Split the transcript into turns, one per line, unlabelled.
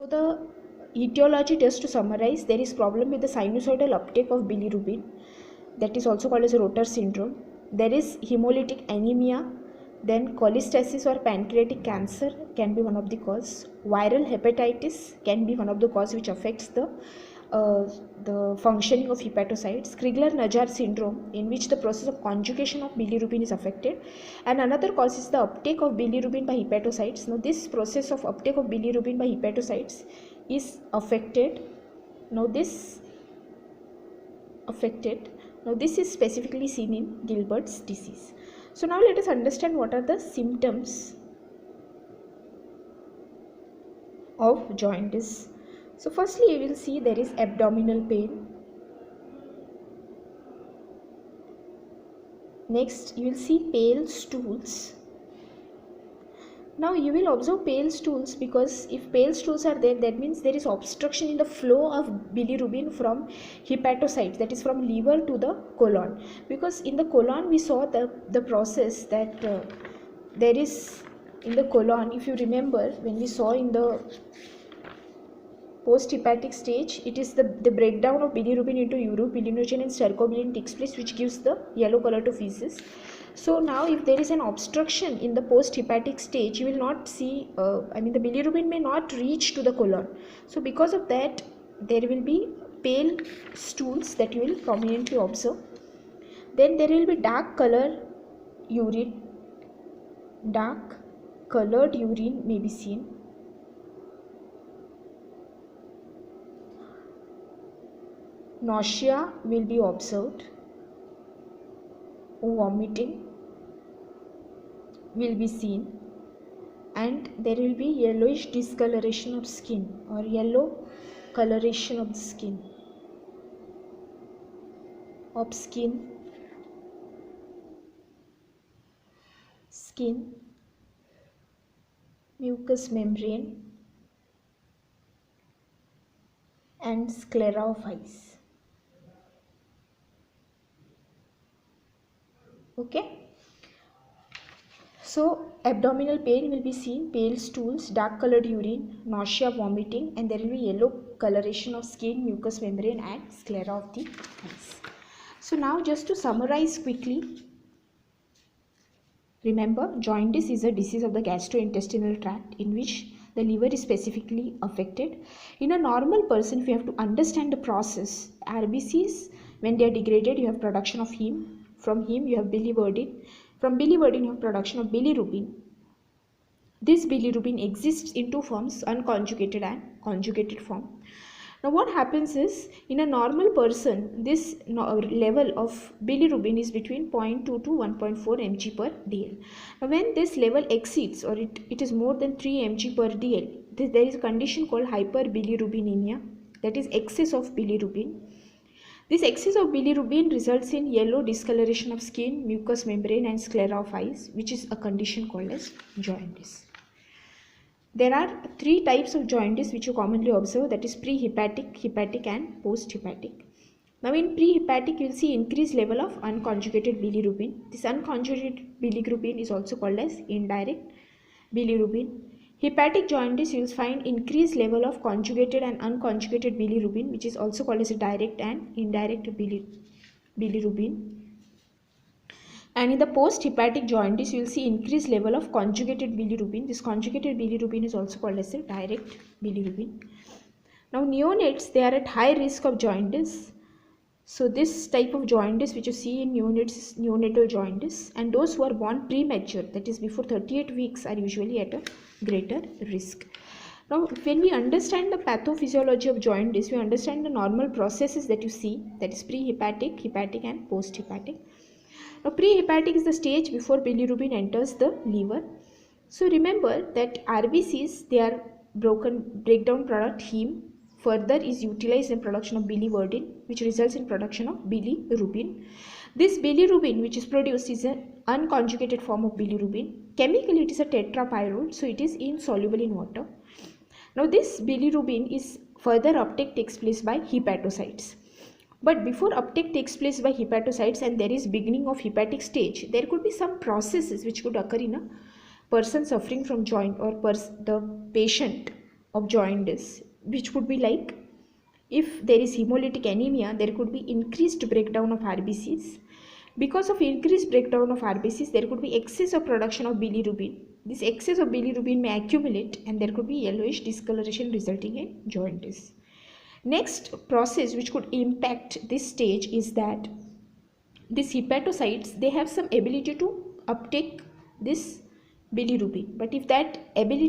the etiology, just to summarize, there is problem with the sinusoidal uptake of bilirubin, that is also called as Rotor syndrome. There is hemolytic anemia, then cholestasis or pancreatic cancer can be one of the cause. Viral hepatitis can be one of the cause which affects the functioning of hepatocytes. Crigler-Najjar syndrome, in which the process of conjugation of bilirubin is affected. And another cause is the uptake of bilirubin by hepatocytes. Now this process of uptake of bilirubin by hepatocytes is affected. Now this is specifically seen in Gilbert's disease. So now let us understand what are the symptoms of jaundice. So firstly, you will see there is abdominal pain. Next, you will see pale stools. Now you will observe pale stools, because if pale stools are there, that means there is obstruction in the flow of bilirubin from hepatocytes, that is from liver to the colon. Because in the colon we saw the process that there is in the colon, if you remember, when we saw in the post-hepatic stage, it is the breakdown of bilirubin into urobilinogen and stercobilin takes place, which gives the yellow color to feces. So now if there is an obstruction in the post-hepatic stage, you will not see, the bilirubin may not reach to the colon. So because of that, there will be pale stools that you will prominently observe. Then there will be dark colored urine may be seen. Nausea will be observed. Vomiting will be seen, and there will be yellowish discoloration of skin or yellow coloration of the skin, mucous membrane and sclera of eyes. Okay, so abdominal pain will be seen, pale stools, dark colored urine, nausea, vomiting, and there will be yellow coloration of skin, mucous membrane and sclera of the eyes. So now just to summarize quickly, remember, jaundice is a disease of the gastrointestinal tract in which the liver is specifically affected. In a normal person, if you have to understand the process, RBCs, when they are degraded, you have production of heme. From heme you have biliverdin. From biliverdin you have production of bilirubin. This bilirubin exists in two forms, unconjugated and conjugated form. Now what happens is, in a normal person, this level of bilirubin is between 0.2 to 1.4 mg per dl. Now when this level exceeds, or it is more than 3 mg per dl, there is a condition called hyperbilirubinemia, that is excess of bilirubin. This excess of bilirubin results in yellow discoloration of skin, mucous membrane and sclera of eyes, which is a condition called as jaundice. There are three types of jaundice which you commonly observe, that is pre-hepatic, hepatic and post-hepatic. Now in pre-hepatic you will see increased level of unconjugated bilirubin. This unconjugated bilirubin is also called as indirect bilirubin. Hepatic jaundice, you will find increased level of conjugated and unconjugated bilirubin, which is also called as a direct and indirect bilirubin. And in the post-hepatic jaundice, you will see increased level of conjugated bilirubin. This conjugated bilirubin is also called as a direct bilirubin. Now neonates, they are at high risk of jaundice. So this type of jaundice which you see in neonates is neonatal jaundice, and those who are born premature, that is before 38 weeks, are usually at a greater risk. Now when we understand the pathophysiology of jaundice, we understand the normal processes that you see, that is pre-hepatic, hepatic and post-hepatic. Now pre-hepatic is the stage before bilirubin enters the liver. So remember that RBCs, they are breakdown product heme, further is utilized in production of biliverdin, which results in production of bilirubin. This bilirubin which is produced is an unconjugated form of bilirubin. Chemically it is a tetrapyrrole, so it is insoluble in water. Now this bilirubin is further uptake takes place by hepatocytes. But before uptake takes place by hepatocytes and there is beginning of hepatic stage, there could be some processes which could occur in a person suffering from joint or the patient of jaundice, which would be like, if there is hemolytic anemia, there could be increased breakdown of RBCs. Because of increased breakdown of RBCs, there could be excess of production of bilirubin. This excess of bilirubin may accumulate and there could be yellowish discoloration resulting in jaundice. Next process which could impact this stage is that these hepatocytes, they have some ability to uptake this bilirubin, but if that ability